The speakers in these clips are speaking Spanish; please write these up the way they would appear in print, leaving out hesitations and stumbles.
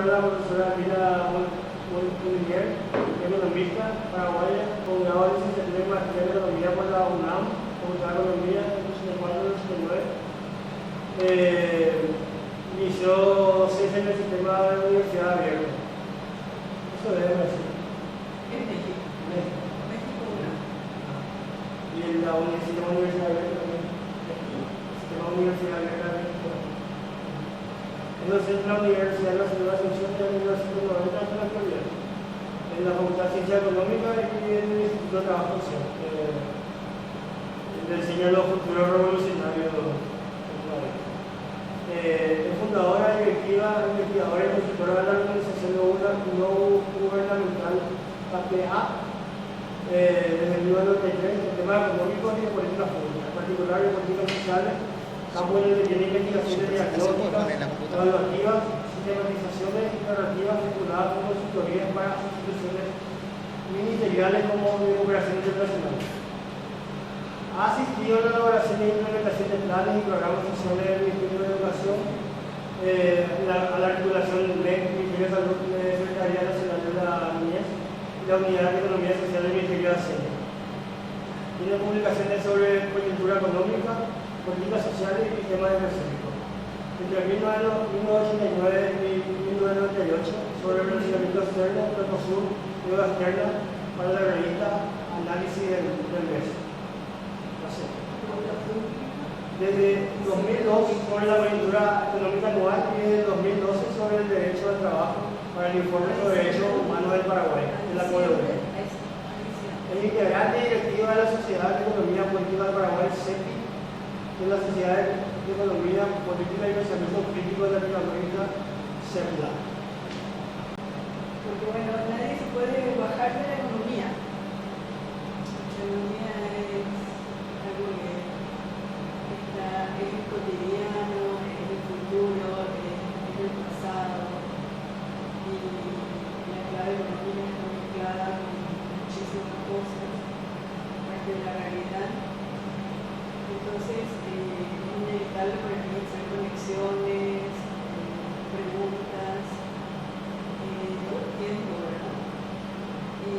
encontrar a la profesora Lina Molinier, economista paraguaya, con grado de licenciatura en Maestría en Economía por la UNAM, Facultad de Economía, en 1984-1989. Inició ciencia en el sistema de la Universidad Abierta. Eso debe decir. En México. México. México, una. Y en la Universidad Abierta también. El sistema de Universidad Abierta de México. Entonces, la Universidad Nacional de Asunción de 1990 hasta la actualidad. En la Facultad de Ciencia Económica y en el Instituto de Trabajo Social. Le enseña los futuros revolucionarios. Es fundadora, investigadora y consultora de la organización no gubernamental APA desde el 1993 en temas económicos y de políticas públicas, en particular de políticas sociales, campo en el que tiene investigaciones diagnósticas, evaluativas, sistematizaciones y narrativas vinculadas con consultorías para instituciones ministeriales como de cooperación internacional. Ha asistido a la elaboración e implementación de planes y programas sociales del Ministerio de Educación, a la articulación del MEC, Ministerio de Salud, Secretaría Nacional de la Niñez y la Unidad de Economía Social del Ministerio de Hacienda. Tiene publicaciones sobre coyuntura económica, políticas sociales y sistemas energéticos. Entre 1989 y 1998, sobre el relacionamiento externo, Mercosur y Nueva Externa para la revista Análisis del MES. Desde 2002 sobre la coyuntura económica anual y desde 2012 sobre el derecho al trabajo para el informe sobre derechos humanos del Paraguay, de la CODEUE. Es integrante y directiva de la Sociedad de Economía Política del Paraguay, CEPI, de la Sociedad de Economía Política y Pensamiento Crítico de Latinoamérica, CEPLA. Porque bueno, nadie se puede bajar de la economía. La economía es algo que está en el cotidiano, en el futuro, en el pasado. Y la clave económica está mezclada con muchísimas cosas, parte de la realidad. Entonces, es inevitable por aquí hacer conexiones, preguntas, todo el tiempo, ¿verdad? Y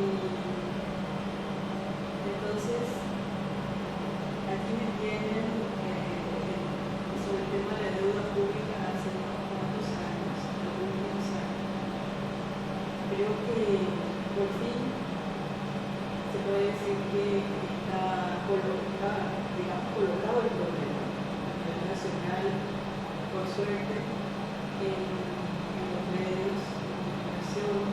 entonces, aquí me tienen sobre el tema de la deuda pública hace unos cuantos años, algunos años. Creo que por fin se puede decir que está colocado el problema a nivel nacional, por suerte, en los medios de comunicación,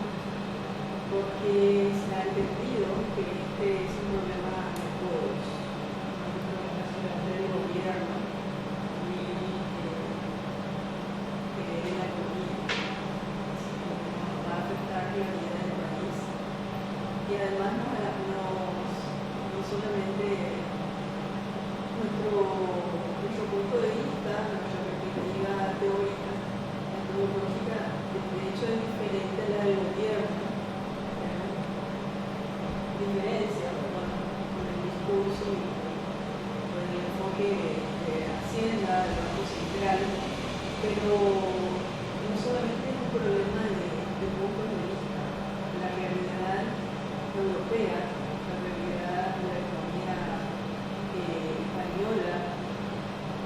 porque se ha entendido que este es un problema de todos, no es un problema solamente del gobierno ni de la economía, sino que nos va a afectar la vida del país. Y además no solamente nuestro punto de vista, nuestra perspectiva teórica, metodológica, de hecho es diferente a la del gobierno. Diferencia con el discurso y con el enfoque de Hacienda, del Banco Central, pero no solamente es un problema de puntos de vista, la realidad europea, la realidad de la economía española,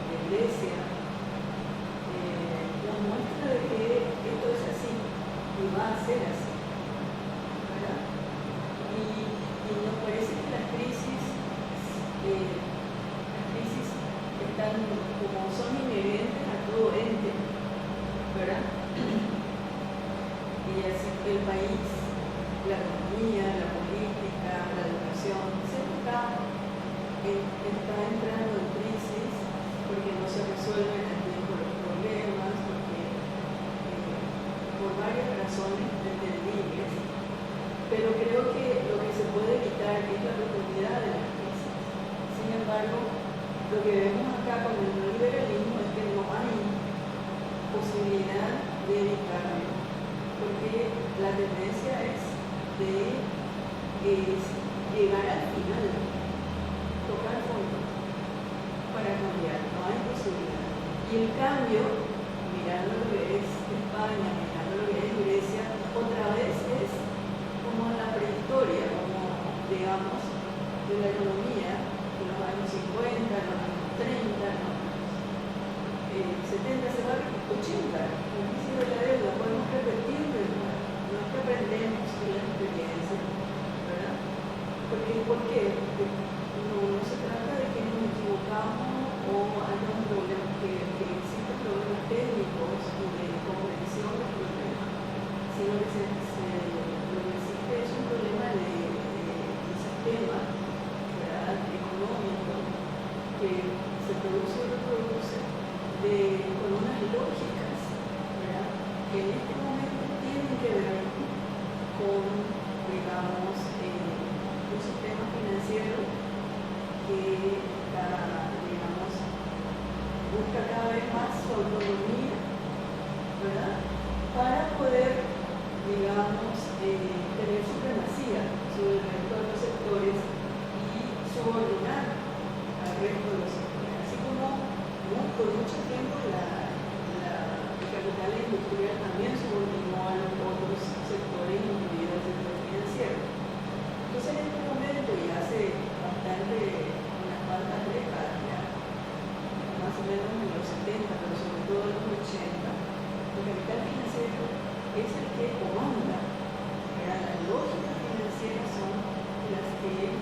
de Grecia, nos muestra de que esto es así y va a ser así, ¿verdad? Y nos parece que las crisis están como son inherentes a todo ente, ¿verdad? Y así el país, la economía, la política, la educación, siempre está entrando en crisis porque no se resuelven a tiempo los problemas, porque por varias razones entendibles, pero creo que lo que se puede evitar es la profundidad de las crisis. Sin embargo, lo que vemos acá con el neoliberalismo es que no hay posibilidad de evitarlo, porque la tendencia es de llegar al final, tocar fondo para cambiar, no hay posibilidad. Y en cambio, mirando lo que es España, mirando lo que es lo que existe es un problema de sistema, ¿verdad?, económico que se produce o reproduce con unas lógicas, ¿verdad?, que en este momento tienen que ver con, digamos, un sistema financiero que, digamos, busca cada vez más su autonomía, ¿verdad?, para poder, digamos, tener supremacía sobre el resto de los sectores y subordinar al resto de los sectores. Así como por mucho tiempo el capital industrial también subordinó a los otros sectores, incluido el sector financiero. Entonces, en este momento, y hace bastante, unas cuantas décadas ya, más o menos en los 70, pero sobre todo en los 80, el capital financiero es el que comanda. Las lógicas financieras son las que,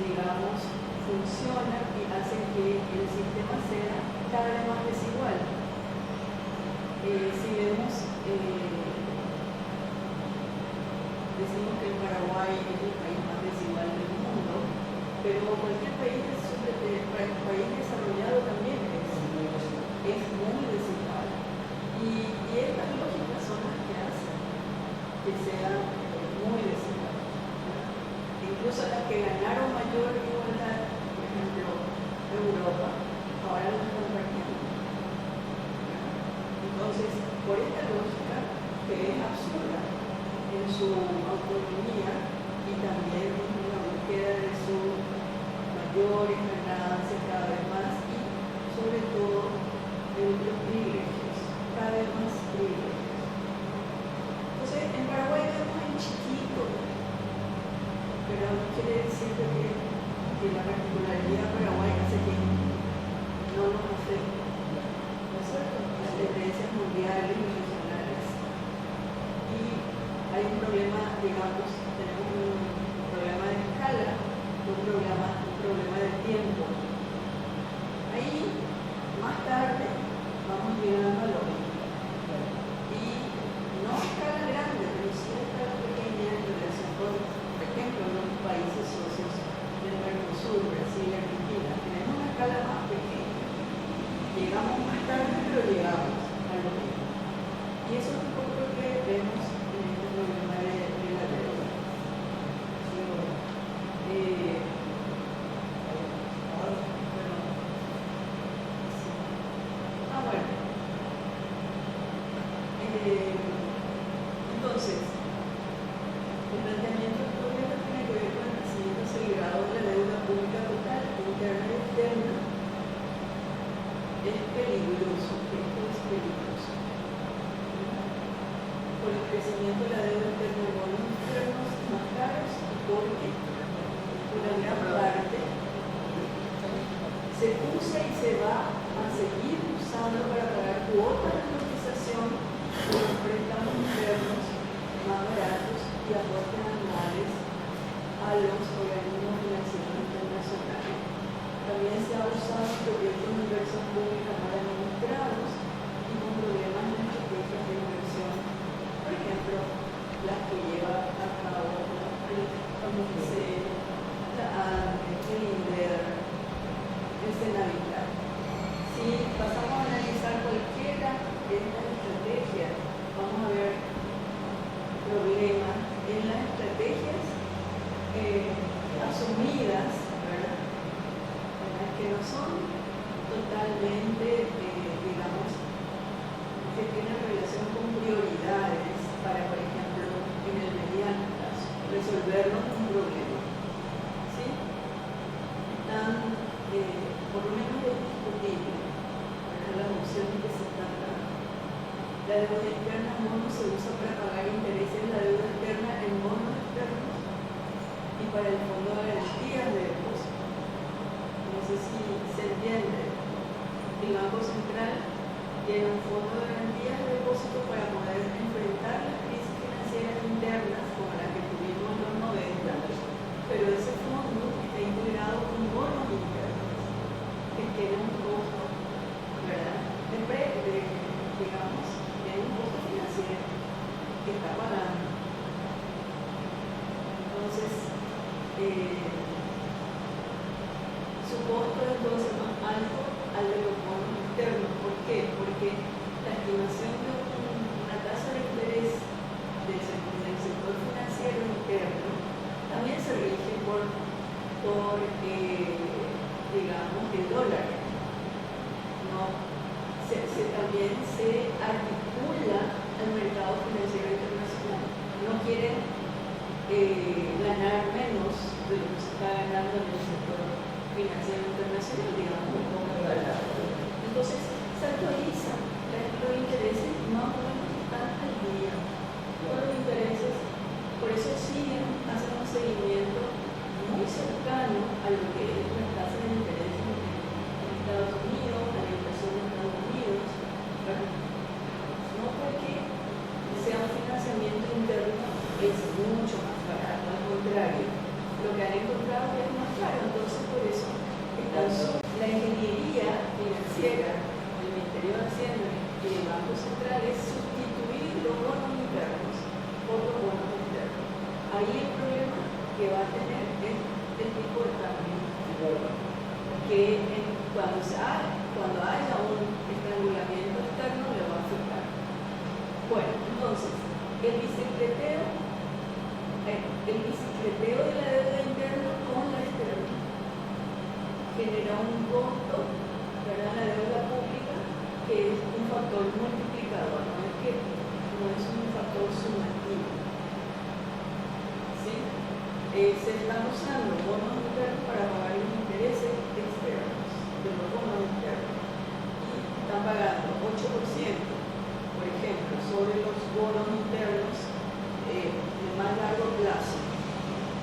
digamos, funcionan y hacen que el sistema sea cada vez más desigual. Si vemos, decimos que el Paraguay es el país más desigual del mundo, pero cualquier país desarrollado también es muy desigual. Y estas lógicas son las que hacen que sea muy desigual. Incluso las que ganaron mayor igualdad, por ejemplo, Europa, ahora lo están perdiendo. Entonces, por esta lógica, que es absurda en su autonomía y también en la búsqueda de sus mayores ganancias cada vez más y, sobre todo, de los privilegios, cada vez más privilegios. Entonces, en Paraguay vemos en chiquito, pero no quiere decir que la particularidad de Paraguay hace que no nos afecte, ¿no es cierto?, las tendencias mundiales y regionales. Y hay un problema, digamos, tenemos un problema de escala, un problema de tiempo. Ahí, más tarde, vamos llegando a lo mismo. Y no a escala grande, pero sí a escala pequeña en relación con, por ejemplo, los países socios del Mercosur, Brasil y Argentina. Tenemos una escala más pequeña. Llegamos más tarde, pero llegamos a lo mismo. Y eso es un poco lo que vemos en este problema de la deuda. Entonces, el planteamiento del problema tiene que ver con el crecimiento acelerado de la deuda pública total, interna y externa. Es peligroso, esto es peligroso. Por el crecimiento de la deuda externa de bonos externos más caros, porque una gran parte se usa y se va a seguir usando para pagar cuotas de amortización de los préstamos internos más baratos y aportes anuales a los organismos financieros internacionales. También se ha usado proyectos de inversión pública mal administrados y con problemas en estrategias de inversión, por ejemplo, las que lleva a cabo la MICE, la ANDE, el INDER, el Senavital. Si pasamos a analizar cualquiera de estas estrategias, vamos a ver problemas en las estrategias asumidas, ¿verdad?, que no son totalmente, digamos, que tienen relación con prioridades para, por ejemplo, en el mediano plazo, resolvernos un problema. ¿Sí? Están, por lo menos es discutible, las opciones que se están dando. La deuda externa en bonos se usa para pagar intereses de la deuda externa en bonos externos y para el fondo de garantías de depósito. No sé si se entiende. El Banco Central tiene un fondo de garantías de depósito para poder enfrentar las crisis financieras internas como la que tuvimos en los 90, pero ese fondo está integrado con bonos internos que tienen un costo, ¿verdad?, digamos, tienen un costo financiero. está pagando. Entonces, su costo es entonces más alto al de los bonos internos. ¿Por qué? Porque la estimación de una tasa de interés del sector financiero interno también se rige por digamos, el dólar. ¿No? También se articula al mercado financiero internacional. No quieren ganar menos de lo que se está ganando en el sector financiero internacional, digamos, con el dólar. Entonces, se actualizan los intereses, más o menos están al día. Todos los intereses, por eso hacen un seguimiento muy cercano a lo que es la tasa de interés en Estados Unidos, a la inflación en Estados Unidos, no porque sea un financiamiento interno es mucho más barato, al contrario, lo que han encontrado es más caro. Entonces, por eso la ingeniería financiera del Ministerio de Hacienda y del Banco Central es sustituir los bonos internos por los bonos externos. Ahí el problema que va a tener es el tipo de cambio, que cuando haya un estrangulamiento externo le va a afectar. Bueno, entonces, el bicicleteo de la deuda interna con la externa genera un costo para la deuda pública que es un factor multiplicador, no es un factor sumativo. ¿Sí? Se están usando bonos internos para pagar los intereses externos de los bonos internos y están pagando 8%, por ejemplo, sobre los bonos internos de más largo plazo,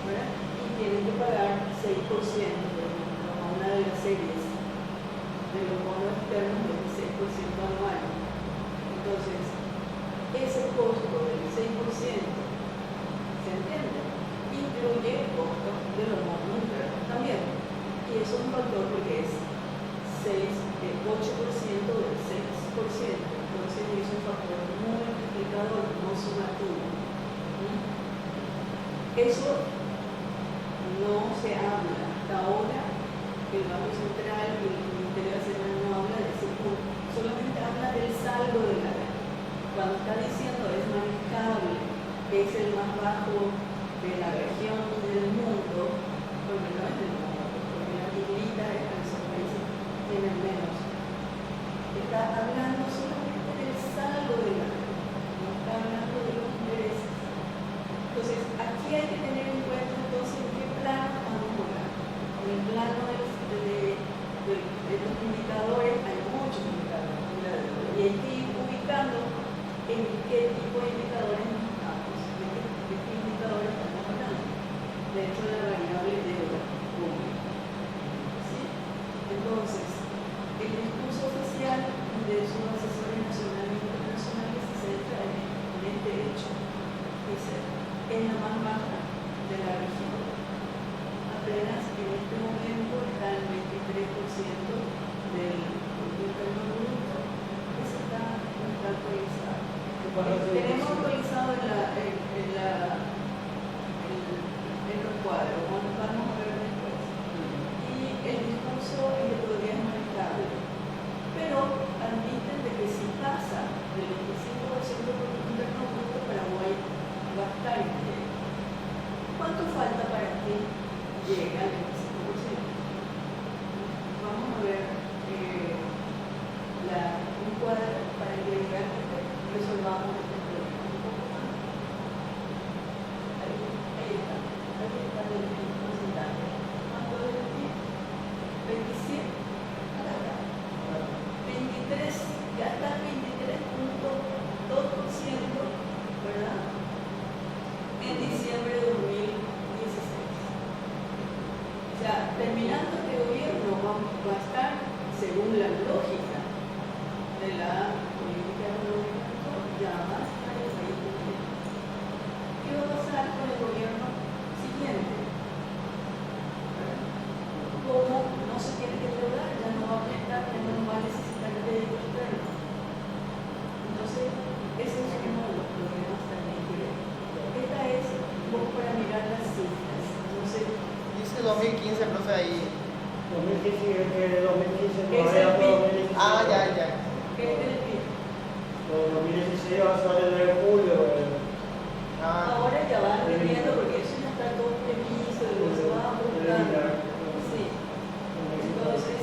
¿verdad? Y tienen que pagar 6%, por ejemplo, a una de las series de los bonos externos del 6% anual. Entonces, ese costo del 6%, ¿se entiende? Incluye el costo de los bonos internos también. Y eso es un factor porque es 8% del 6%. Entonces es un factor multiplicador, no sumativo. Eso no se habla hasta ahora. El Banco Central y el Ministerio de Hacienda no habla de ese punto, solamente habla del saldo de la deuda. Cuando está diciendo es manejable, es el más bajo de la región y del mundo, porque no es del mundo, porque la tigrita es que esos países tienen menos. Está hablando solamente del saldo de la deuda, no está hablando de los intereses. Entonces, aquí hay que tener en cuenta entonces en qué plano vamos a jugar. En el plano de los indicadores, hay muchos indicadores de la deuda, y hay que ir ubicando en qué tipo de indicadores estamos, de qué indicadores estamos hablando. De hecho, la variable deuda pública. ¿Sí? Entonces, el discurso oficial de sus asesores nacionales e internacionales se centra en este hecho. Dice, es la más baja de la región. Apenas en este momento está el 23% del Producto Interno Bruto. Eso no está actualizado. Tenemos actualizado en los cuadros, vamos a ver después. Y el discurso es de todavía es manejable, pero admiten de que si pasa del 25% del Producto Interno Bruto, Paraguay va a estar en el. ¿Cuánto falta para que llegue al 25%? Vamos a ver un cuadro para que realmente resolvamos este problema un poco más. Ahí está el porcentaje. ¿Cuánto es el 27? 2015, profe, ahí. 2015, 2015, Es todavía el fue PIB. 2016. Ah, ya, ya. ¿Qué es el PIB? 2016 va a salir en julio. Ah, Ahora ya van viendo porque eso ya está todo previsto, luego se va a ajustar. Sí. Entonces,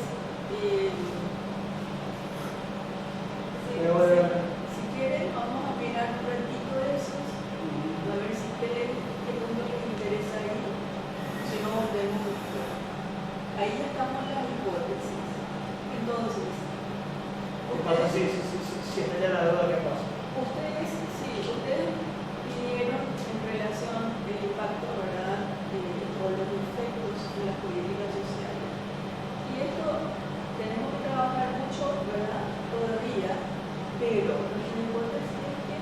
si quieren, vamos a mirar un ratito de esos, a ver si qué punto les interesa ahí. Si no, volvemos después. Ahí ya estamos en las hipótesis. Entonces, Si está ya la duda, ¿qué pasa? ustedes vinieron en relación al impacto, ¿verdad?, o los efectos de las políticas sociales. Y esto tenemos que trabajar mucho, ¿verdad?, todavía, pero mi hipótesis es que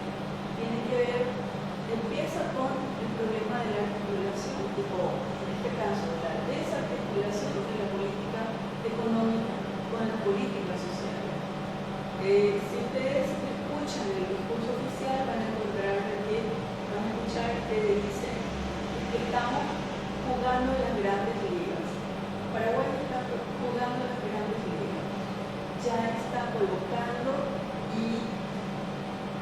tiene que ver, empieza con el problema de la articulación, o en este caso, la desarticulación de la política económica con las políticas sociales. Si ustedes escuchan el discurso oficial, van a encontrar que, van a escuchar que dicen que estamos jugando en las grandes ligas. Paraguay está jugando en las grandes ligas. Ya está colocando y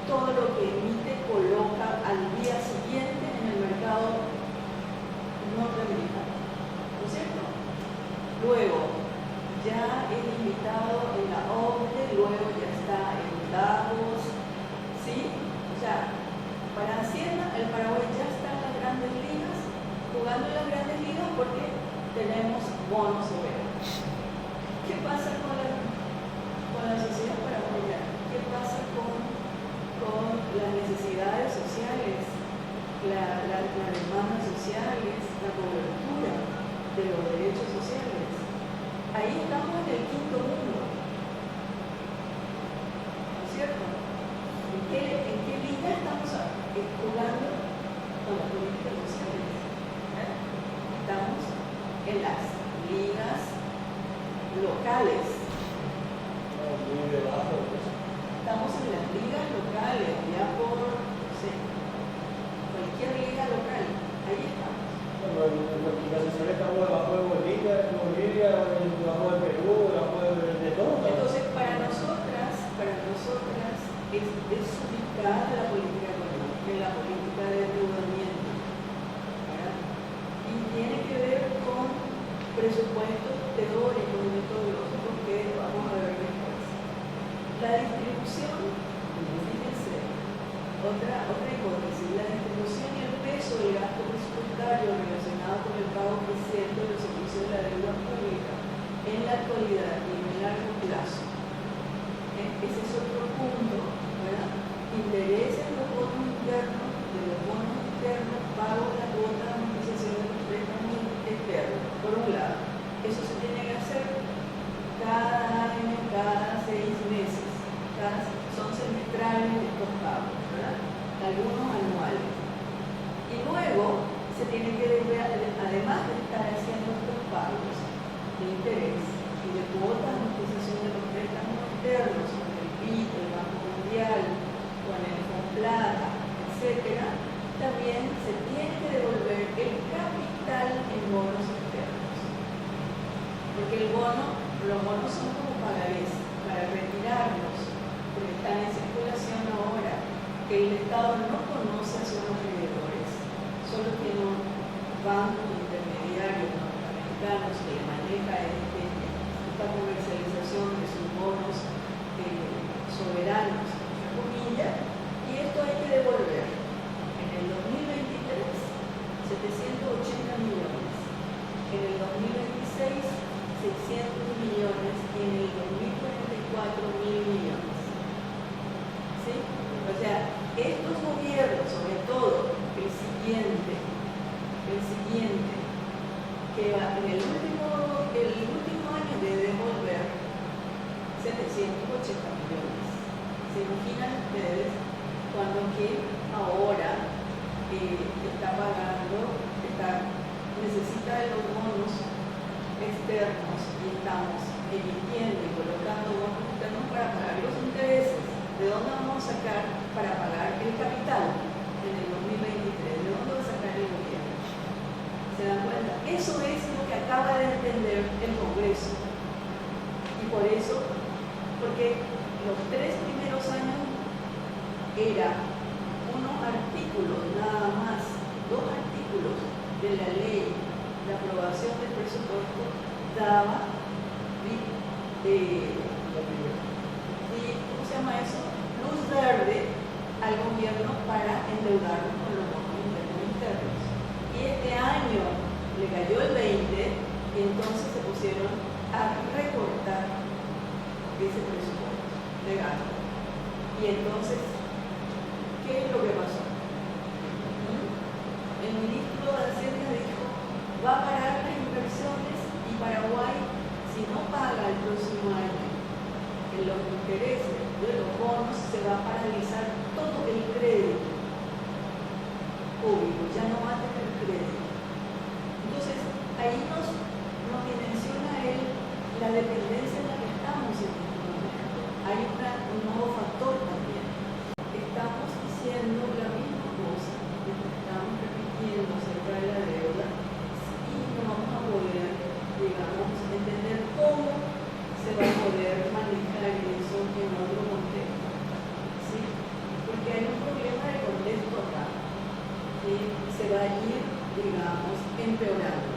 todo lo que emite coloca al día siguiente en el mercado norteamericano. ¿No es cierto? Luego, ya es invitado en la OCDE, luego ya está en Davos, ¿sí? O sea, para Hacienda, el Paraguay ya está en las grandes ligas, jugando en las grandes ligas porque tenemos bonos soberanos. ¿Qué pasa con la sociedad paraguayana? ¿Qué pasa con las necesidades sociales, las demandas sociales, la cobertura de los derechos sociales? Ahí estamos en el quinto mundo, ¿no es cierto? ¿En qué liga estamos jugando con las políticas sociales? Estamos en las ligas locales. Muy debajo. Estamos en las ligas locales, ya por, no sé, cualquier liga local. Ahí estamos. En las sociales estamos debajo de Bolivia, debajo de Perú, debajo de todo. Entonces, para nosotras es desubicada la política económica, la política de endeudamiento, ¿verdad? Y tiene que ver con presupuestos teóricos y metodológicos que vamos a ver después. La distribución, fíjense, otra hipótesis, la distribución y el peso del gasto presupuestario relacionado con el pago creciente de los servicios de la deuda pública en la actualidad y en el largo plazo. Ese es otro punto, ¿verdad? Intereses en los bonos internos, de los bonos internos, pago de la cuota de amortización de los préstamos externos. Por un lado, eso se tiene que hacer cada año, cada 6 meses. Son semestrales estos pagos, ¿verdad? Algunos anuales. Y luego se tiene que deber, además de estar haciendo estos pagos de interés y de cuotas de amortización de los préstamos externos con el BID, el Banco Mundial, con el Fonplata, etc., también se tiene que devolver el capital en bonos externos. Porque los bonos son como pagarés para retirarlos, porque están en circulación ahora, que el Estado no conoce a sus acreedores, solo tiene un banco intermediario norteamericano que le maneja esta comercialización de sus bonos soberanos, entre comillas, y esto hay que devolver. En el 2023, 780 millones. En el 2026, 600 millones. Y en el 2044, 1.000 millones. ¿Sí? O sea, estos gobiernos, sobre todo el siguiente, que va en el último año de devolver 780 millones. ¿Se imaginan ustedes cuando que ahora está pagando, necesita de los bonos externos y estamos emitiendo y colocando bonos externos para pagar los intereses? ¿De dónde vamos a sacar para pagar el capital en el 2023? ¿De dónde va a sacar el gobierno? ¿Se dan cuenta? Eso es lo que acaba de entender el Congreso. Y por eso, porque los 3 primeros años era unos artículos, nada más, 2 artículos de la ley de aprobación del presupuesto daba ¿cómo se llama eso? Luz verde al gobierno para endeudarnos con los bonos internos. Y este año le cayó el 20 y entonces se pusieron a recortar ese presupuesto de gasto. Y entonces, ¿qué es lo que pasó? El ministro de Hacienda dijo, va a parar las inversiones y Paraguay, si no paga el próximo año en los intereses de los bonos, se va a paralizar todo el crédito público, ya no va a tener crédito. Entonces, ahí nos dimensiona él la dependencia en la que estamos en este momento. Hay un nuevo factor también. Estamos diciendo la misma cosa que estamos repitiendo acerca de la deuda y no vamos a poder, digamos, entender cómo se va a poder manejar eso en otro contexto. ¿Sí? Porque hay un problema de contexto acá que se va a ir, digamos, empeorando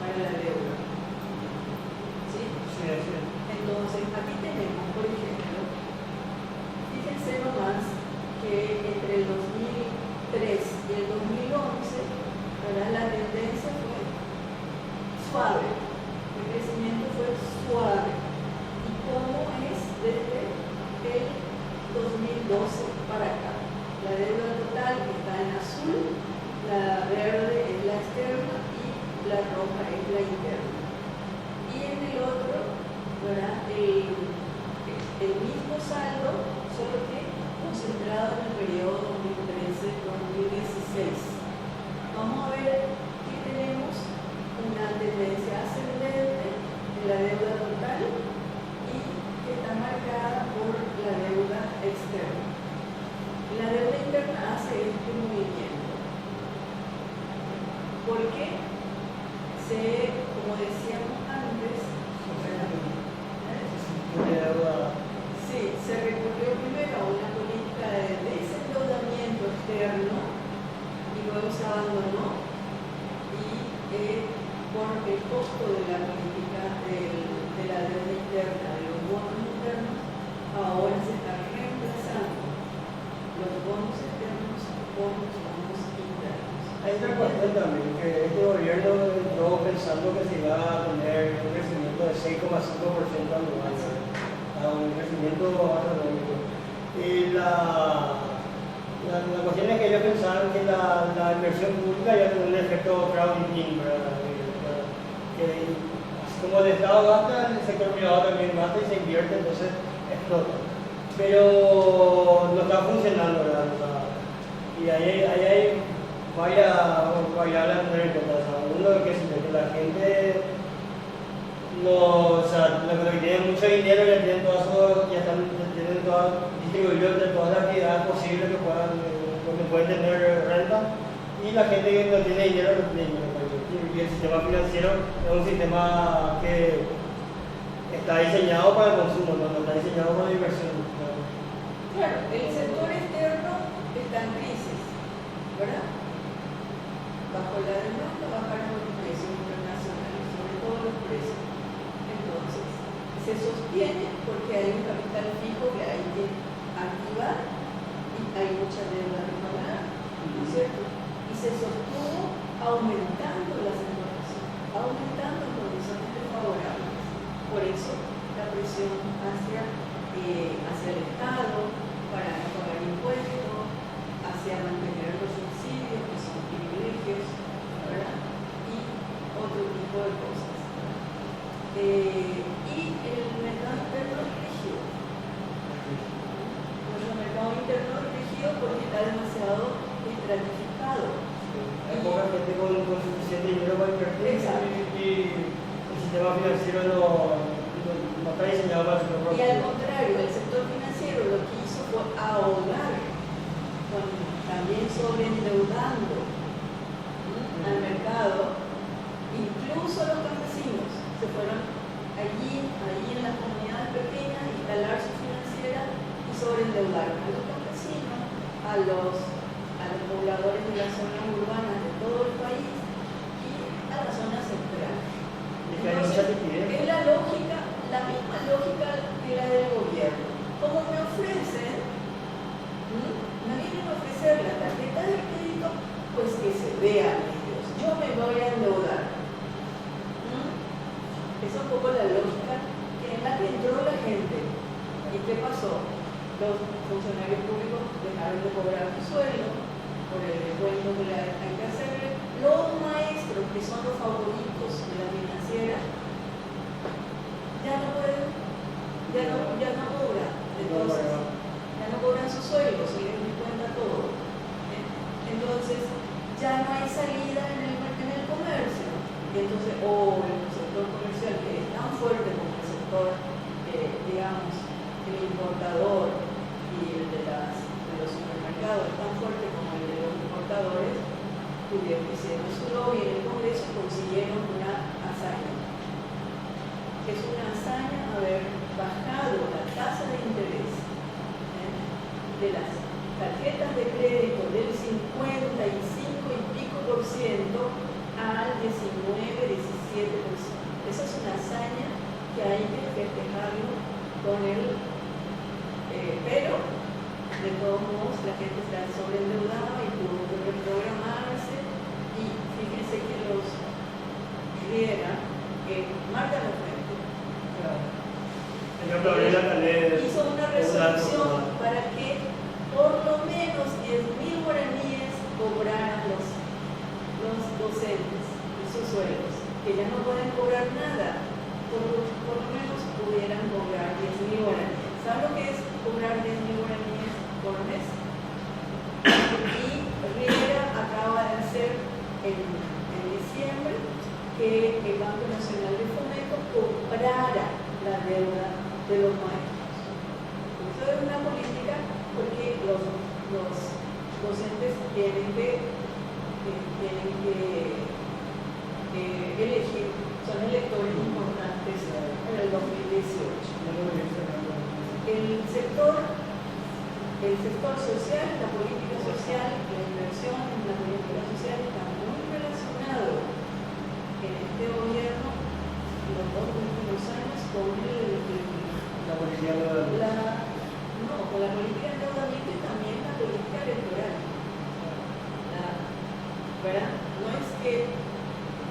para la deuda. ¿Sí? Sí, sí. Entonces, aquí tenemos, por ejemplo, fíjense nomás que entre el 2003 y el 2011, ¿verdad? La tendencia fue suave, el crecimiento fue suave. ¿Y cómo es desde el 2012 para acá? La deuda total está en azul, la verde es la externa y la roja es la interna. Y en el otro, ¿verdad? El mismo saldo, solo que concentrado en el periodo 2013-2016. Vamos a ver que tenemos una tendencia ascendente en la deuda total y que está marcada por la deuda externa. La deuda interna hace este movimiento porque como decíamos antes, sí, se recurrió primero a una política de desendeudamiento externo y luego se abandonó y por el costo de la política de la deuda interna, de los bonos internos, ahora se está reemplazando los bonos externos por los bonos internos. Hay otra cuestión también, que este gobierno entró pensando que se iba a tener un crecimiento de 6,5% anual, un crecimiento astronómico. Y la cuestión es que ellos pensaban que la inversión pública iba a tener un efecto crowding, que así como el Estado gasta, el sector privado también gasta y se invierte, entonces explota. Pero no está funcionando, ¿verdad? Y ahí hay variables a tener en cuenta. Uno es que la gente los que tienen mucho dinero ya tienen tienen distribuido entre todas las actividades posibles que pueden tener renta, y la gente que no tiene dinero no tiene dinero. Y el sistema financiero es un sistema que está diseñado para el consumo, no está diseñado para la inversión. Claro, el sector externo está en crisis, ¿verdad? Bajo la demanda bajaron los precios internacionales, sobre todo los precios. Entonces, se sostiene porque hay un capital fijo que hay que activar y hay mucha deuda que pagar, ¿no es cierto? Y se sostuvo aumentando las exportaciones, aumentando en condiciones desfavorables. Por eso, la presión hacia el Estado para no pagar impuestos, hacia mantener los subsidios, que son privilegios, ¿verdad? Y otro tipo de cosas. Y el mercado interno es rígido. Nuestro mercado interno es rígido porque está demasiado estratificado. Hay poca gente con suficiente dinero para invertir. Exacto. Y el sistema financiero no está diseñado para su propio. Y al contrario, el sector financiero lo que hizo fue ahogar, también sobreendeudando al mercado, Incluso los campesinos se fueron allí en las comunidades pequeñas, a instalar su financiera y sobreendeudaron a los campesinos, a los pobladores de las zonas urbanas de todo el país y a la zona central. Entonces, es la lógica, la misma lógica que la del gobierno. Como me ofrecen, me vienen a ofrecer la tarjeta de crédito, pues que se vean ellos. Yo me voy a endeudar. Es un poco la lógica en la que entró la gente. ¿Y qué pasó? Los funcionarios públicos dejaron de cobrar su sueldo por el descuento que hay que hacerle. Los maestros, que son los favoritos de la financiera, ya no pueden, ya no cobran. Entonces, ya no cobran su sueldo, se les descuenta todo. Entonces, ya no hay salida en el comercio. Y entonces, el sector comercial, que es tan fuerte como el sector, digamos, el importador y el de los supermercados, es tan fuerte como el de los importadores, hicieron su lobby en el Congreso y consiguieron una hazaña. Es una hazaña haber bajado la tasa de interés de las tarjetas de crédito del 55 y pico por ciento al 19-17%. Esa es una hazaña que hay que festejarlo con él, pero de todos modos la gente está sobreendeudada y tuvo que reprogramarse. Y fíjense que los Riera, Marta Lofrente, hizo una resolución para que por lo menos 10.000 guaraníes cobraran los docentes y sus sueldos, que ya no pueden cobrar nada, por lo menos pudieran cobrar 10.000 guaraníes. ¿Saben lo que es cobrar 10.000 guaraníes por mes? Y Riera acaba de hacer en diciembre que el Banco Nacional de Fomento comprara la deuda de los maestros. Eso es una política porque los docentes tienen que elegir, son electores importantes en el 2018. El sector social, la política social, la inversión en la política social está muy relacionado en este gobierno, los dos últimos años, con la política de con la política de endeudamiento y también la política electoral. ¿Verdad? No es que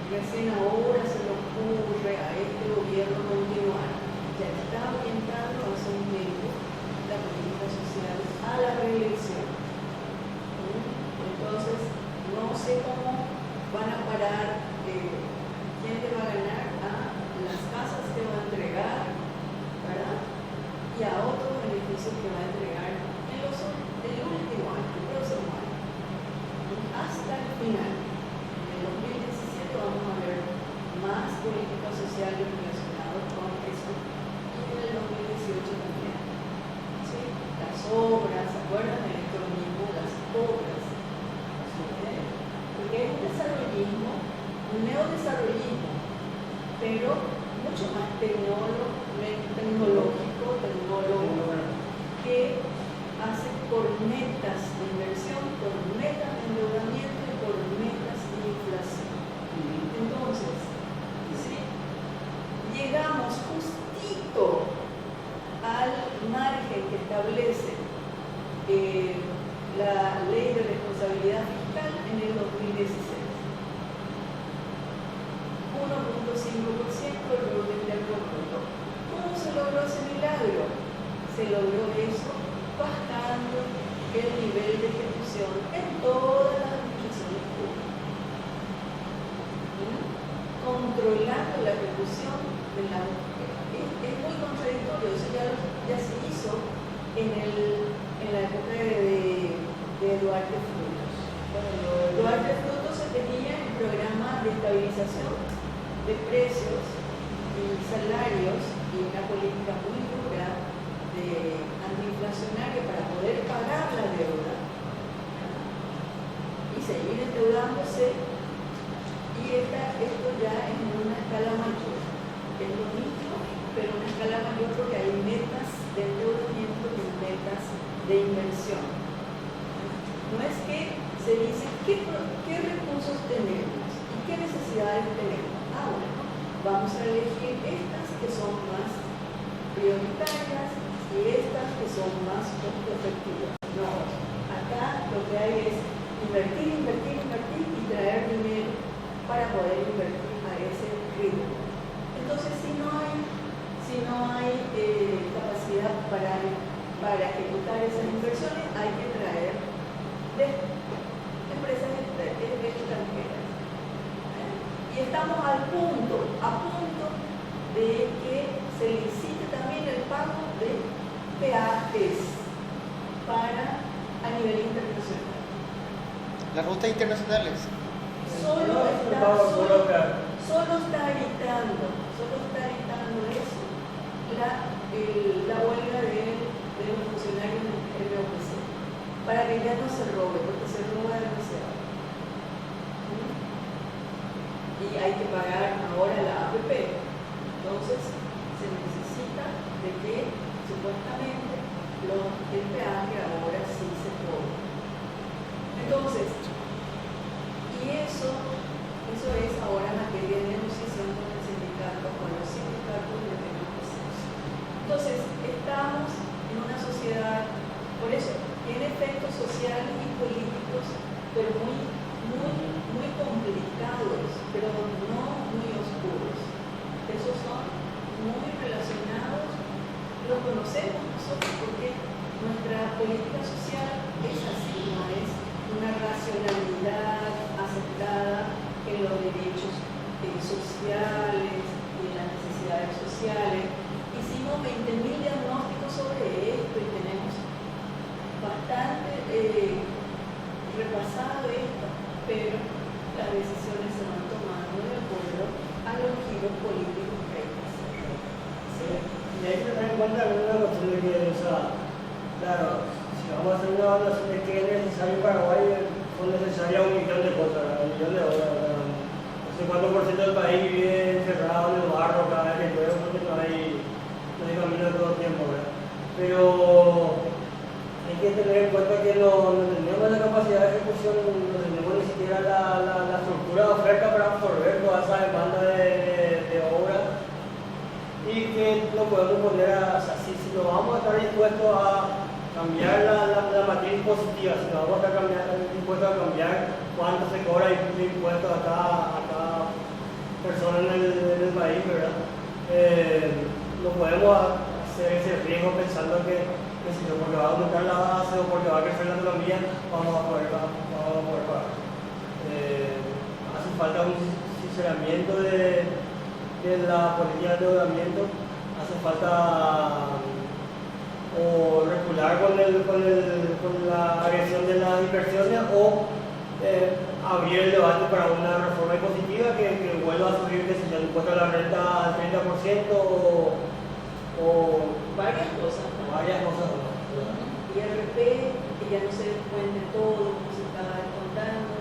recién ahora se le ocurre a este gobierno continuar, ya está orientando hace un tiempo la política social a la reelección. Entonces, no sé cómo van a parar, quién le va a ganar a las casas que va a entregar, ¿verdad? Y a otros beneficios que va a entregar en el último año, el próximo año. Hasta el final. En el 2017 vamos a ver más políticas sociales relacionadas con eso. Y en el 2018 también. ¿Sí? Las obras, ¿se acuerdan del electronismo? Las obras. Porque es un desarrollismo, un neodesarrollismo, pero mucho más tecnológico, que hace por metas de inversión, por metas de endeudamiento y por metas de inflación. Entonces, ¿sí? Llegamos justito al margen que establece la ley de responsabilidad fiscal en el 2016. 1.5% del Producto Interno Bruto. ¿Cómo se logró ese milagro? Se logró eso bajando el nivel de ejecución en todas las administraciones públicas. Controlando la ejecución de la... Es muy contradictorio, eso ya se hizo en la época de Duarte Frutos. Duarte Frutos se tenía el programa de estabilización de precios y salarios y una política muy dura de antiinflacionaria para poder pagar la deuda y seguir endeudándose, y esto ya información. No es que se dice qué recursos tenemos y qué necesidades tenemos. Bueno, vamos a elegir estas que son más prioritarias y estas que son más costo efectivas. No, acá lo que hay es invertir y traer dinero para poder invertir a ese ritmo. Entonces, si no hay capacidad para ejecutar esas inversiones, hay que traer de empresas extranjeras. Y estamos a punto de que se licite también el pago de peajes a nivel internacional. Las rutas internacionales. Solo está evitando eso la huelga de los funcionarios del MOPC, para que ya no se robe, porque se roba demasiado. Y hay que pagar ahora la APP. Entonces, se necesita de que supuestamente el peaje ahora sí se cobre. Entonces, y eso es ahora materia de negociación con el sindicato, con los sindicatos de MOPC. Entonces, estamos en una sociedad, por eso, tiene efectos sociales y políticos, pero muy complicados, pero no muy oscuros. Esos son muy relacionados, lo conocemos nosotros, porque nuestra política social es así, no es una racionalidad aceptada en los derechos sociales y en las necesidades sociales. Hicimos 20.000 diagnósticos sobre esto y tenemos bastante repasado esto, pero las decisiones se van tomando de acuerdo a los giros políticos que hay que hacer. ¿Sí? Y hay que tener en cuenta una cuestión de que, o sea, claro, si vamos a hacer una evaluación de qué es necesario en Paraguay, son necesarias 1 millón de cosas, 1 millón de horas. No sé cuánto por ciento del país vive encerrado en el barro cada vez que llueve, porque no hay camino todo el tiempo, ¿verdad? Pero hay que tener en cuenta que no tenemos la capacidad de ejecución, no tenemos ni siquiera la estructura de oferta para absorber toda esa demanda de obra, y que no podemos poner o sea, si no vamos a estar dispuestos a cambiar la matriz impositiva, si no vamos a estar dispuestos a cambiar cuánto se cobra de impuestos a cada persona en el país, ¿verdad? No podemos hacer ese riesgo pensando que si no, porque va a aumentar la base o porque va a crecer la economía, vamos a poder pagar. Hace falta un sinceramiento de la política de endeudamiento, hace falta o recular con la agresión de las inversiones o abrir el debate para una reforma impositiva que vuelva a subir el impuesto a la renta al 30% o varias cosas. IRP, que ya no se descuente todo, como se estaba contando,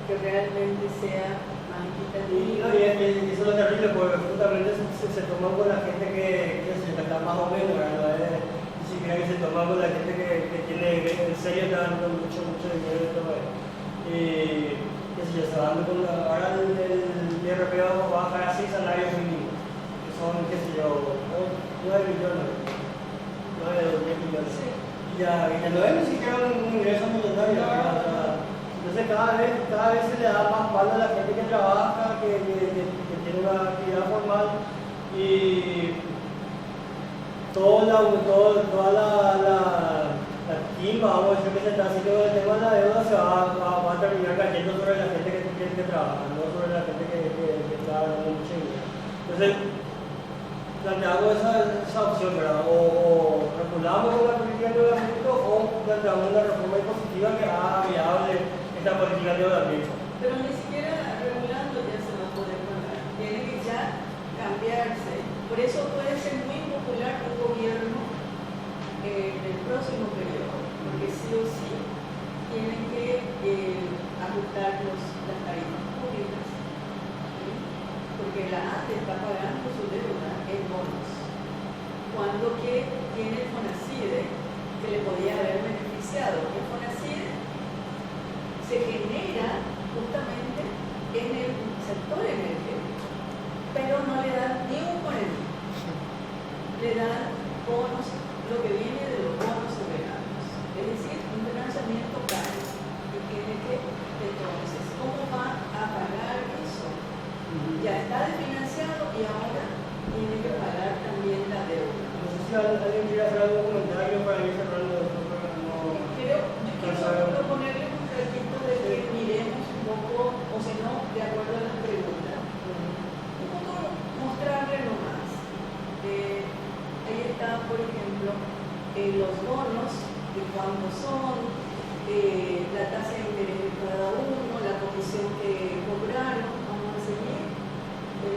que realmente sea más equitativo. Y eso es lo terrible, porque justamente se toman con la gente que se está más o menos, ¿verdad? Ni siquiera que se toman con la gente que tiene en serio dando mucho dinero y todo eso. Y qué sé yo, se va dando con ahora el IRP va a bajar a 6 salarios mínimos, que son, qué sé yo, 9 millones. 9 o 10 millones. Sí. Y no es ni siquiera un ingreso millonario. Entonces cada vez se le da más palo a la gente que trabaja, que tiene una actividad formal, y toda la timba, vamos a decir, que se está haciendo con el tema de la deuda se va a terminar cayendo sobre la gente que trabaja, no sobre la gente que está ganando mucho dinero. Entonces, planteamos esa opción, ¿verdad? O reculamos con la política de endeudamiento o planteamos una reforma impositiva que haga viable esta política de endeudamiento. Pero ni siquiera regulando ya se va a poder pagar. Tiene que ya cambiarse. Por eso puede ser muy impopular un gobierno en el próximo periodo, porque sí o sí tienen que ajustar las tarifas públicas, ¿sí? Porque la ANDE está pagando su deuda en bonos, cuando que tiene el FONACIDE, que le podía haber beneficiado financiado. El FONACID se genera justamente en el sector energético, pero no le dan ni un ponente. Le dan bonos, lo que viene de los bonos soberanos, es decir, un financiamiento caro que tiene que, entonces, ¿cómo va a pagar eso? Ya está desfinanciado y ahora tiene que pagar también la deuda. No sé si alguien quiere hacer algún comentario para ir cerrando esto, pero no. Yo quiero proponerle un ratito de que miremos un poco, o si no, de acuerdo a las preguntas, un poco mostrarle nomás. Ahí está, por ejemplo, los bonos, de cuándo son, la tasa de interés de cada uno, la comisión que cobraron, vamos a seguir,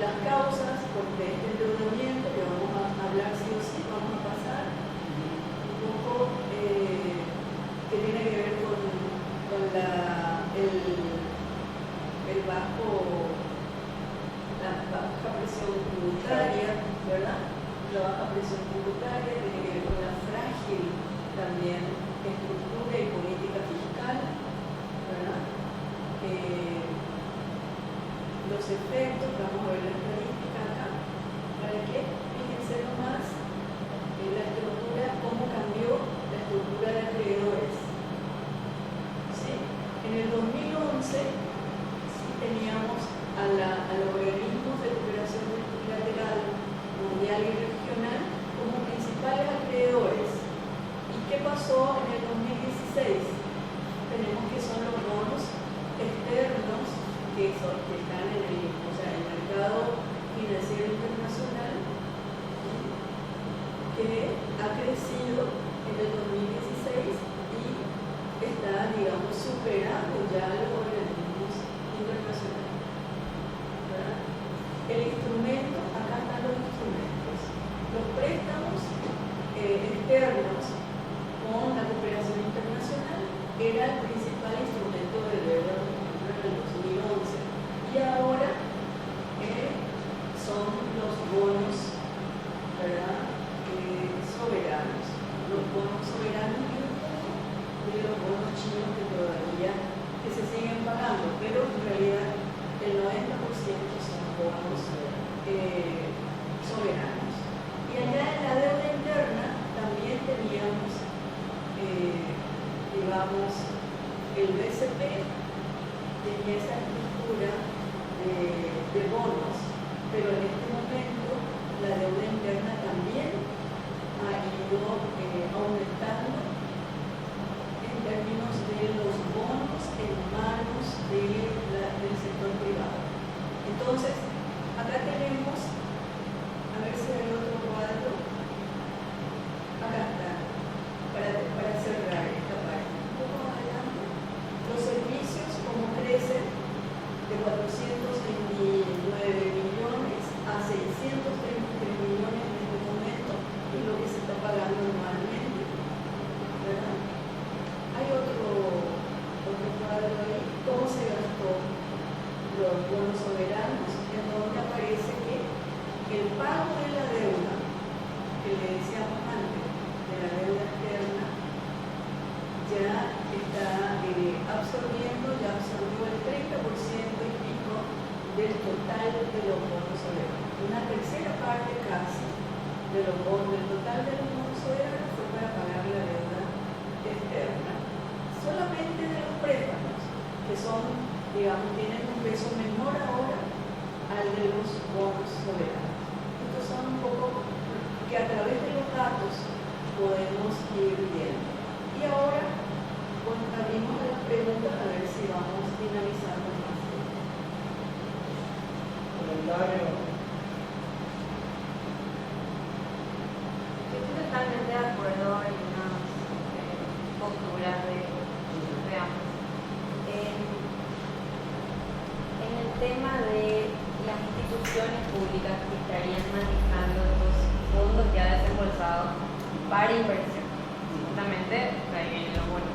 las causas de este endeudamiento, que vamos a hablar sí o sí, vamos a pasar un poco que tiene que ver con la baja presión tributaria, ¿verdad? La baja presión tributaria tiene que ver con la frágil también estructura y política fiscal, ¿verdad? Los efectos, vamos a ver la estadística acá, para que fíjense nomás la estructura, cómo cambió la estructura de acreedores. ¿Sí? En el 2011 sí teníamos a los organismos de cooperación multilateral, mundial y regional como principales acreedores. ¿Y qué pasó en el 2016? Tenemos que son los bonos externos que están en el mercado financiero internacional, que ha crecido en el 2016 y está, digamos, superando ya los organismos internacionales. ¿Verdad? El instrumento, acá están los instrumentos. Los préstamos externos con la cooperación internacional era el principal instrumento de deuda en el 2011 y ahora son los bonos, ¿verdad? Soberanos. Los bonos soberanos y los bonos chinos que se siguen pagando, pero en realidad el 90% son bonos soberanos. Y allá en la deuda interna también teníamos, digamos, el BCP tenía esa estructura de bonos, pero en este momento la deuda interna también ha ido aumentando en términos de los bonos en manos del sector privado. Entonces, acá tenemos, a ver si hay otro cuadro, acá está, para cerrar esta parte. Un poco más adelante, los servicios como crecen de 429 millones a 633 millones en este momento, es lo que se está pagando anualmente, ¿verdad? Hay otro cuadro ahí, cómo se gastó los bonos soberanos, en donde aparece que el pago de la deuda, que le decíamos antes, de la deuda externa, ya está absorbiendo, ya absorbió el 30% y pico del total de los bonos soberanos. Una tercera parte casi del total de los bonos soberanos fue para pagar la deuda externa. Solamente de los préstamos, que son, digamos, tienen un peso menor ahora al de los bonos soberanos. Estos son un poco que a través de los datos podemos ir viendo. Y ahora, bueno, abrimos las preguntas a ver si vamos finalizando más. Comentario. Yo estoy totalmente de acuerdo en unas posturas de ambos. En el tema de las instituciones públicas que estarían manejando estos fondos ya desembolsados para inversión, justamente ahí viene lo bueno.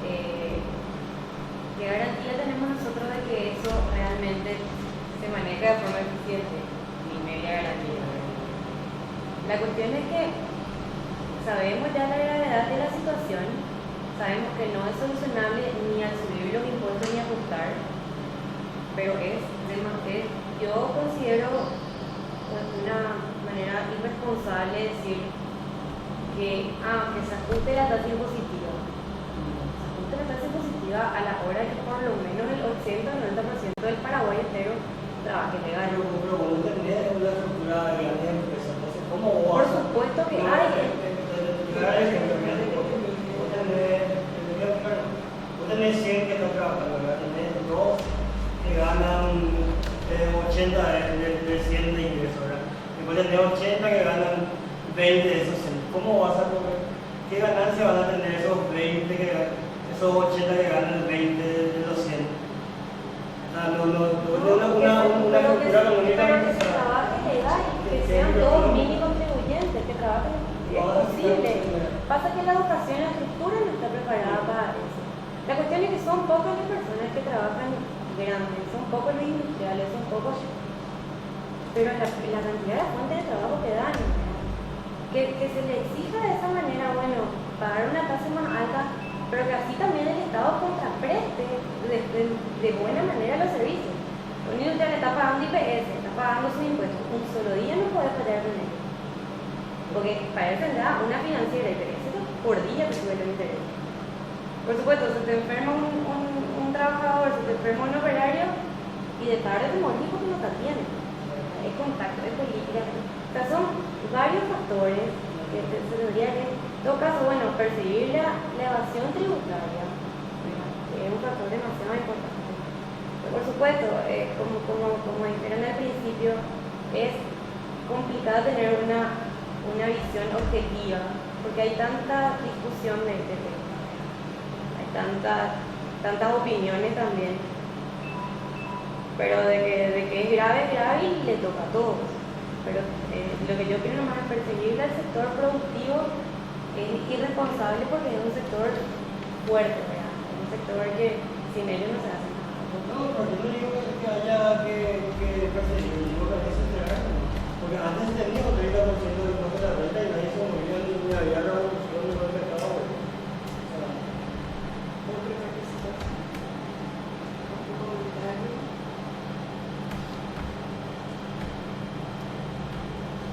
¿Qué garantía tenemos nosotros de que eso realmente se maneja de forma eficiente? Ni media garantía. La cuestión es que sabemos ya la gravedad de la situación sabemos que no es solucionable ni al subir los impuestos ni ajustar, pero yo considero una manera irresponsable decir que se ajuste la tasa impositiva. Se ajuste la tasa impositiva a la hora que por lo menos el 80-90% del Paraguay entero trabaje legal. Pero vos tenés una estructura de grandes empresas, entonces, ¿cómo vos Por vas a- supuesto que no, hay. Vos tenés 100 que están trabajando, ¿verdad? Tenés 2 que ganan 80 de 100 de ingresos, ¿verdad? Después tenés 80 que ganan 20 de esos 100. ¿Cómo vas a comer? ¿Qué ganancia van a tener esos 80 que ganan 20 de los 100? O sea, no, una estructura comunitaria. Pero que se trabaje legal, que sean todos mini contribuyentes, que trabajen, es posible. Pasa que la educación, la estructura no está preparada para eso. La cuestión es que son pocas las personas que trabajan grandes, son pocos los industriales, son pocos, pero la cantidad de fuentes de trabajo que dan, que se le exija de esa manera, bueno, pagar una tasa más alta, pero que así también el Estado contrapreste de buena manera los servicios. Un industrial está pagando IPS, está pagando sus impuestos, un solo día no puede fallar con ello. Porque para eso tendrá una financiera IPS por día que sube los intereses. Por supuesto, se te enferma un trabajador, se te enferma un operario y de tarde te morís porque no te atienden. Es contacto, es política. O sea, son varios factores que se tendría que, en todo caso, bueno, perseguir la evasión tributaria, ¿verdad? Que es un factor demasiado importante. Pero por supuesto, como dijeron al principio, es complicado tener una visión objetiva, porque hay tanta discusión de este tema. Hay tantas opiniones también, pero de que es grave y le toca a todos. Pero lo que yo quiero nomás es perseguir al sector productivo es irresponsable porque es un sector fuerte, ¿verdad? Es un sector que sin ellos no se hace nada. No, pero yo no digo que haya que perseguir, digo que hay que censurar, porque antes se tenía un 30% de impuesto de la renta y nadie se movía ni había revolución ni el mercado. Otro requisito. Otro comentario.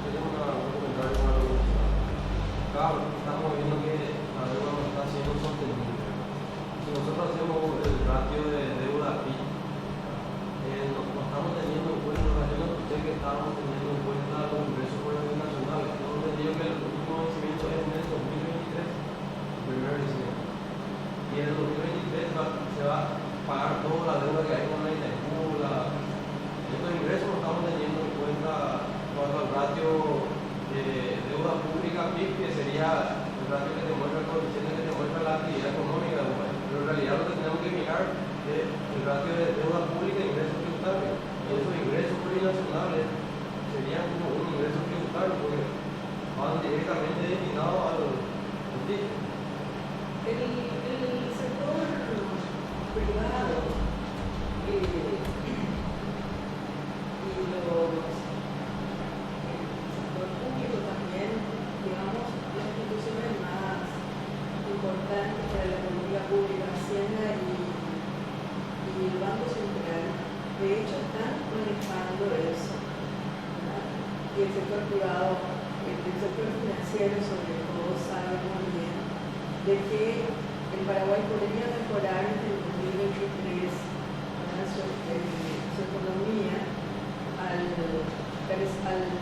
Yo tengo un comentario con la universidad. Claro, estamos viendo que la deuda no está siendo sostenible. Si nosotros hacemos el ratio de deuda PIB, no estamos teniendo en cuenta, yo no escuché que estábamos teniendo en cuenta los ingresos por el nacional. Yo entendido que el último vencimiento es en el 2023, el primer vencimiento. Y en el 2023 se va a pagar toda la deuda que hay con la INECU, estos ingresos no estamos teniendo en cuenta cuanto al ratio de deuda pública PIB, que sería el ratio que te muestra el coeficiente que te muestra la actividad económica del país. Pero en realidad lo que tenemos que mirar es el ratio de deuda pública e ingresos tributarios. Y esos ingresos plurinacionales serían como un ingreso tributario porque van directamente destinados al PIB. El sector privado y el sector público también, digamos, las instituciones más importantes para la economía pública, Hacienda y el Banco Central, de hecho están manejando eso, ¿verdad? Y el sector privado, el sector financiero sobre todo sabe muy bien de que el Paraguay podría mejorar en el 2023 su economía al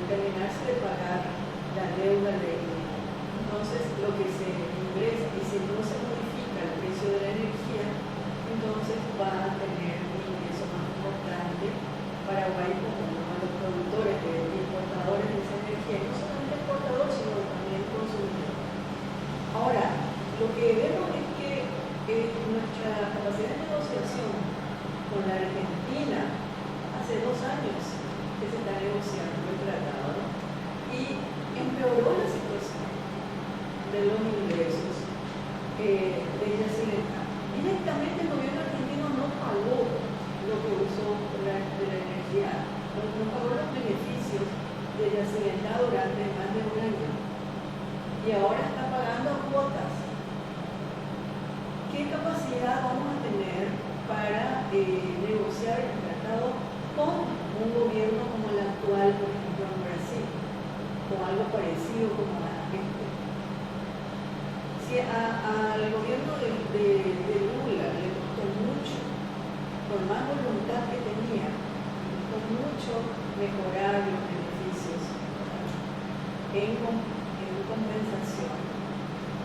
terminarse de pagar la deuda de entonces lo que se ingresa y si no se modifica el precio de la energía, entonces va a tener un ingreso más importante Paraguay como uno de los productores y importadores de esa energía, y no solamente exportador sino también consumidor. Ahora, lo que vemos es que nuestra capacidad de negociación con la Argentina hace 2 años que se está negociando el tratado y empeoró la situación de los ingresos de Yacireta. Directamente el gobierno argentino no pagó lo que usó de la energía, no pagó los beneficios de Yacireta durante más de 1 año y ahora está pagando cuotas. algo parecido como a este. Si al gobierno de Lula le costó mucho, por más voluntad que tenía, le costó mucho mejorar los beneficios en compensación.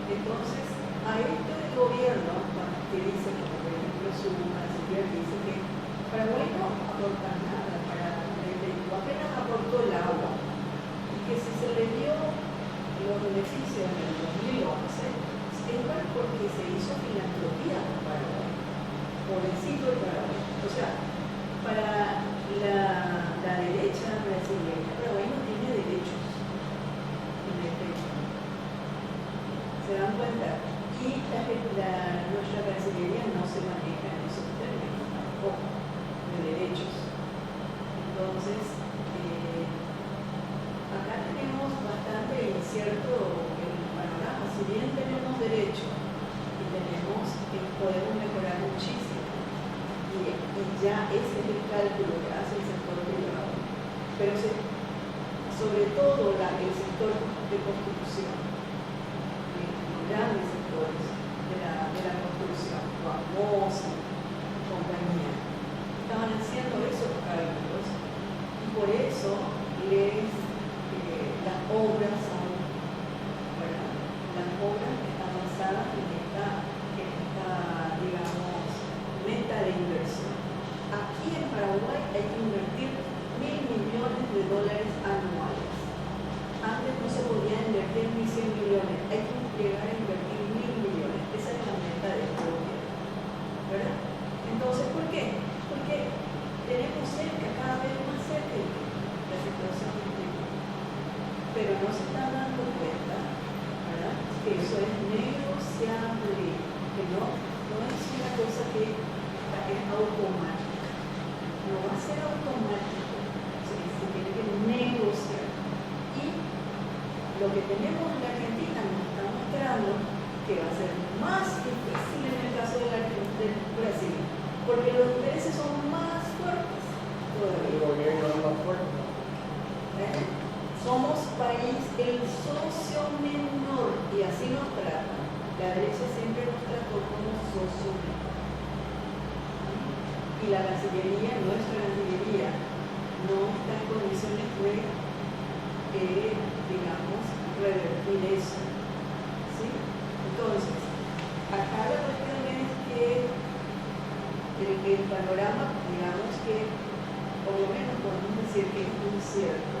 Entonces, a este gobierno, que dice, como por ejemplo su canciller dice que Paraguay no aporta nada para el Perú, apenas aportó el agua, y que si se le dio los beneficios en el 2011, es porque se hizo filantropía con Paraguay, pobrecito de Paraguay. O sea, para la derecha brasileña, Paraguay no tiene derechos en el Perú. ¿Se dan cuenta? Y nuestra Cancillería no se maneja en esos términos tampoco de derechos. Entonces, acá tenemos bastante incierto el panorama. Si bien tenemos derechos y podemos mejorar muchísimo, y ya ese es el cálculo que hace el sector privado, pero sobre todo el sector de construcción, grandes sectores de la construcción, Guamos y compañía, estaban haciendo esos cálculos y por eso las obras son, ¿verdad? Las obras están basadas en esta, digamos, meta de inversión. Aquí en Paraguay hay que invertir $1.000 millones anuales. Antes no se podía invertir ni 100 millones, hay que llegar a invertir 1.000 millones. Esa es la meta de este gobierno, ¿verdad? Entonces, ¿por qué? Porque tenemos cerca, cada vez más cerca, la situación del clima. Pero no se están dando cuenta, ¿verdad? Que eso es negociable, que no es una cosa que es automática. No va a ser automático, se tiene que negociar. Y lo que tenemos en la Argentina nos está mostrando que va a ser más difícil en el caso del Brasil, porque los intereses son más fuertes todavía. El gobierno es más fuerte. Somos país, el socio menor, y así nos tratan. La derecha siempre nos trató como socio menor. Y la Cancillería, nuestra Cancillería, no está en condiciones de, digamos, revertir eso. ¿Sí? Entonces, acá la cuestión es que el panorama, digamos que, por lo menos podemos decir que es incierto.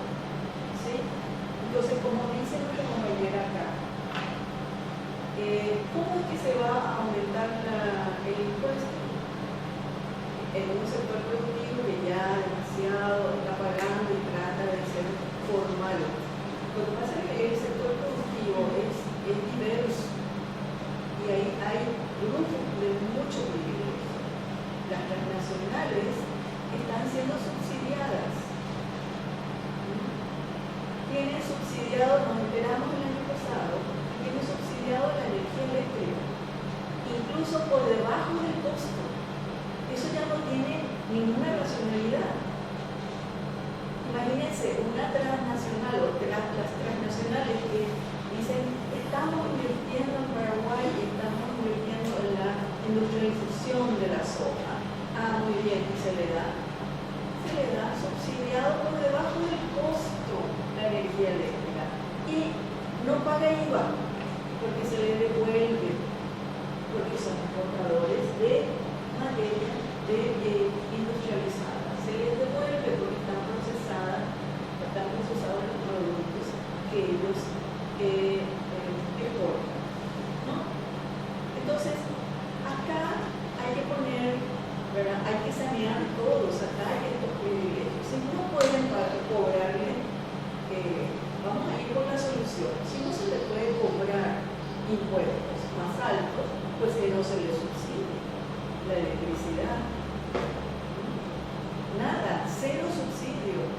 ¿Sí? Entonces, como dice nuestra compañera acá, ¿cómo es que se va a aumentar el impuesto? En un sector productivo que ya demasiado está pagando y trata de ser formal. Lo que pasa es que el sector productivo es diverso y ahí hay grupos de mucho privilegio. Las transnacionales están siendo subsidiadas. Tienen subsidiado, nos enteramos el año pasado, tienen subsidiado la energía eléctrica, incluso por debajo del costo. Eso ya no tiene ninguna racionalidad. Imagínense una transnacional o las transnacionales que dicen estamos invirtiendo en Paraguay y estamos invirtiendo en la industrialización de la soja. Ah, muy bien, y se le da subsidiado por debajo del costo la energía eléctrica. Y no paga IVA porque se le devuelve, porque son exportadores de materia industrializada. Se les devuelve porque están procesados los productos que ellos exportan, ¿no? Entonces, acá hay que poner, ¿verdad? Hay que sanear todos, acá hay estos privilegios. Si no pueden cobrarle, vamos a ir por la solución. Si no se le puede cobrar impuestos más altos, pues que no se le subsidie la electricidad. Nada, cero subsidio.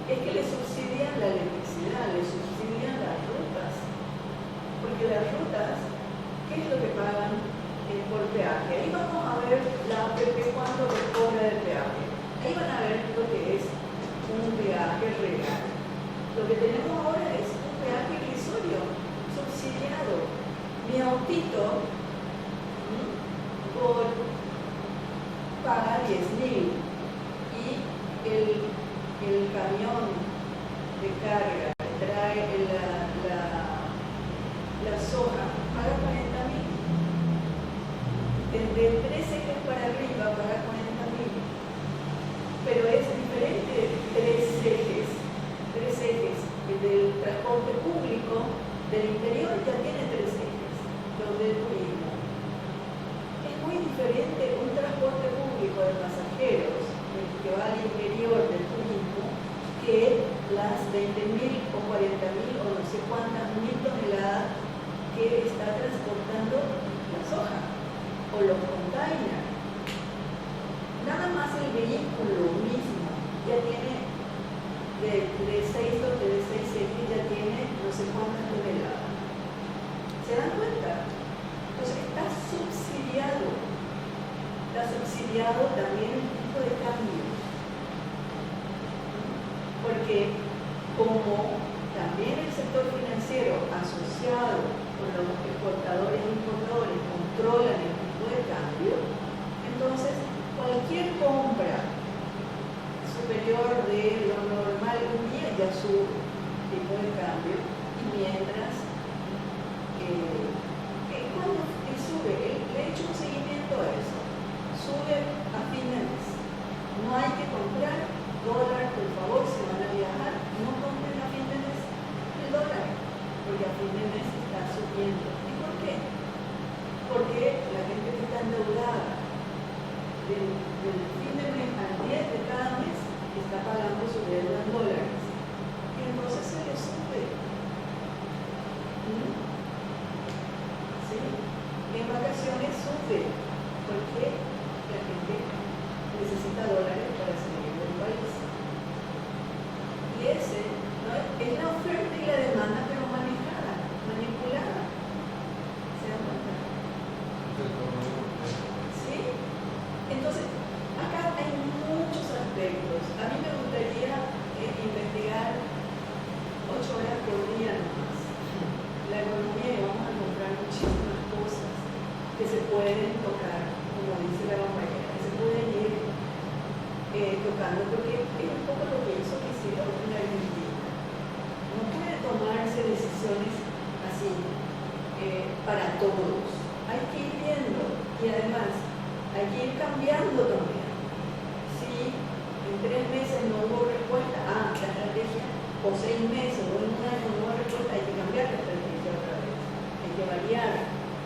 Es que le subsidian la electricidad, le subsidian las rutas. Porque las rutas, ¿qué es lo que pagan por peaje? Ahí vamos a ver la APP cuando les cobra el peaje. Ahí van a ver lo que es un peaje real. Lo que tenemos ahora es un peaje irrisorio, subsidiado. Mi autito por paga 10.000 y el camión de carga que trae la soja paga 40.000. Desde 3 ejes para arriba paga 40.000. Pero es diferente 3 ejes. El del transporte público del interior ya tiene 3 ejes, los del turismo. Es muy diferente un transporte público de pasajeros, el que va al interior del turismo, que las 20.000 o 40.000 o no sé cuántas mil toneladas que está transportando la soja o los containers. Nada más el vehículo mismo ya tiene de 6 ejes, ya tiene no sé cuántas toneladas. ¿Se dan cuenta? Entonces está subsidiado también el tipo de cambio. Porque como también el sector financiero asociado con los exportadores e importadores controlan el tipo de cambio, entonces cualquier compra superior de lo normal un día ya sube el tipo de cambio, y mientras cuando sube, le he hecho un seguimiento a eso, sube a fin de mes. No hay que comprar dólar, por favor, si van a viajar, no compren a fin de mes el dólar, porque a fin de mes está subiendo. ¿Y por qué? Porque la gente que está endeudada del fin de mes al 10 de cada mes está pagando su deuda en dólares. Y entonces se le sube. ¿Sí? En vacaciones sube, porque la gente necesita dólares para salir del país. Y ese, ¿no? Es la oferta y la demanda, pero manejada, manipulada. ¿Se dan cuenta? ¿Sí? Entonces, acá hay muchos aspectos. A mí me gustaría investigar 8 horas por día nomás la economía, y vamos a encontrar muchísimas cosas que se pueden tocar, como dice la compañera, que se pueden ir tocando, porque es un poco lo que hizo que hicieron en Argentina. No puede tomarse decisiones así para todos. Hay que ir viendo, y además hay que ir cambiando también. Si en 3 meses no hubo respuesta, la estrategia, o 6 meses o en un año no hubo respuesta, hay que cambiar la estrategia otra vez. Hay que variar.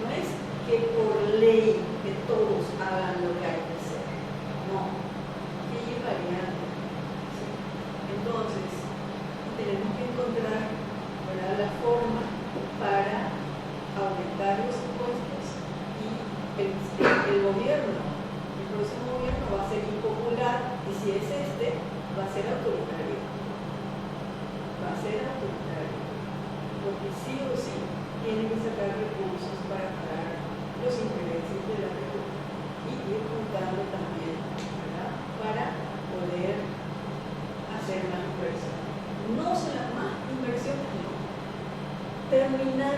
No es que por ley que todos hagan lo que hay que hacer. No. Hay que ir variando. ¿Sí? Entonces, tenemos que encontrar, ¿verdad?, la forma para aumentar los impuestos, y el gobierno, el próximo gobierno va a ser impopular, y si es va a ser autoritario. Va a ser autoritario, porque sí o sí tiene que sacar recursos para pagar los intereses de la República y ir juntando también, ¿verdad?, para poder hacer más inversiones. No son las más inversiones, no. Terminar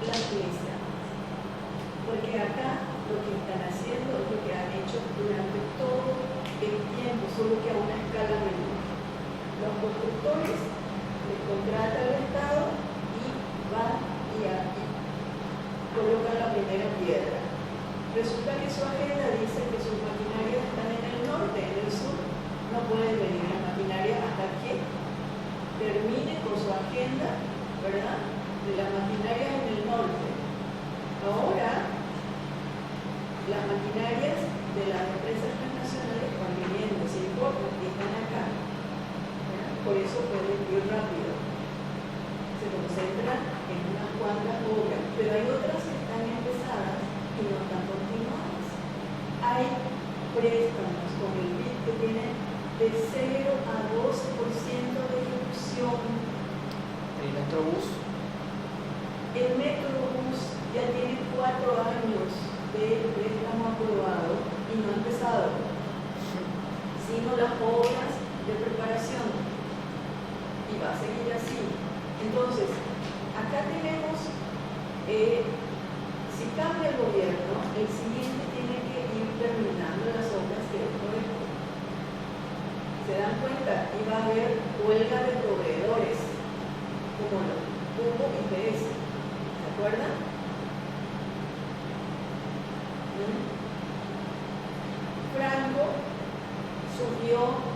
las fiestas. Porque acá lo que están haciendo es lo que han hecho durante todo el tiempo, solo que a una escala menor. Los constructores les contrata al Estado y van y colocan la primera piedra. Resulta que su agenda dice que sus maquinarias están en el norte, en el sur no pueden venir las maquinarias hasta que termine con su agenda, ¿verdad?, de las maquinarias en el norte. Ahora, las maquinarias de las empresas transnacionales van viniendo, se importan, que están acá. Por eso pueden ir rápido. Se concentran en unas cuantas obras, pero hay otras que están empezadas y no están continuadas. Hay préstamos con el BID que tienen de 0 a 12% de ejecución. El Metrobús. El Metrobús ya tiene 4 años de préstamo aprobado y no ha empezado, sino las obras de preparación. Y va va a seguir así. Entonces, acá tenemos, si cambia el gobierno, el siguiente tiene que ir terminando las obras que él corresponde. ¿Se dan cuenta? Y va a haber huelga de proveedores, como lo tuvo IPS. ¿Se acuerdan? Franco subió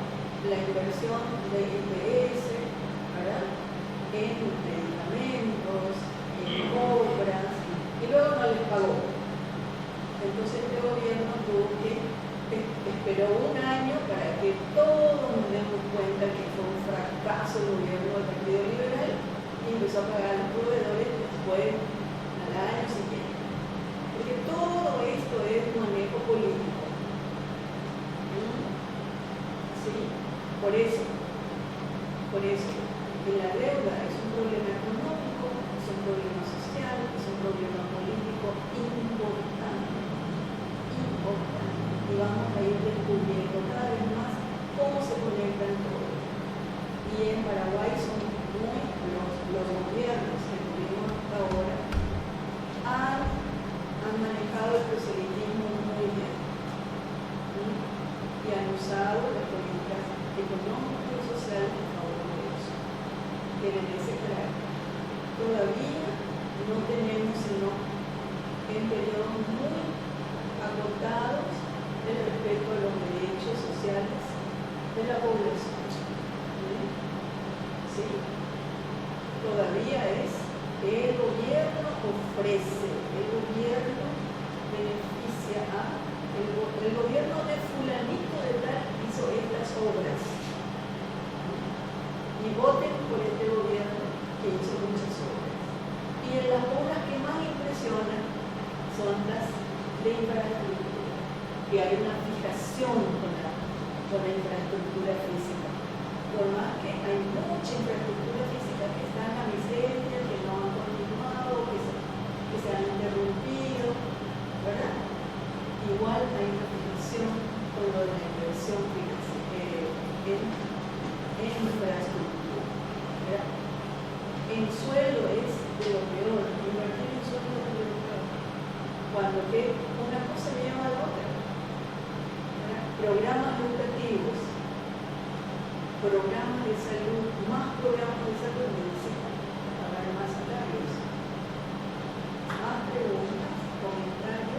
la inversión de IPS, ¿verdad?, en medicamentos, en obras, y luego no les pagó. Entonces este gobierno tuvo que esperó un año para que todos nos demos cuenta que fue un fracaso el gobierno del Partido Liberal y empezó a pagar a los proveedores después al año siguiente. Porque todo esto es manejo político. Sí, por eso, que la deuda es un problema económico, es un problema social, es un problema político importante. Y vamos a ir descubriendo cada vez más cómo se conectan todos. Y en Paraguay son muy los gobiernos que tuvimos hasta ahora han manejado el proselitismo muy bien. Y han usado las políticas económicas y sociales a favor de eso. Tienen ese carácter. Todavía no tenemos, sino en periodos muy agotados, el respeto a los derechos sociales de la población. ¿Sí? Todavía es el gobierno ofrece, el gobierno beneficia a, el gobierno de fulanito de tal hizo estas obras. Y voten por este gobierno que hizo muchas obras. Y en las obras que más impresionan son las de infraestructura, que hay una fijación con la infraestructura física. Por más que hay mucha infraestructura física que está en la miseria, que no han continuado, que se han interrumpido, ¿verdad? Igual hay una fijación con lo de la inversión en infraestructura, ¿verdad? En suelo es de lo peor, invertir en suelo es de lo peor. Cuando que una cosa lleva a la otra. Programas educativos, programas de salud, más programas de salud necesitan pagar más salarios. Más preguntas, comentarios.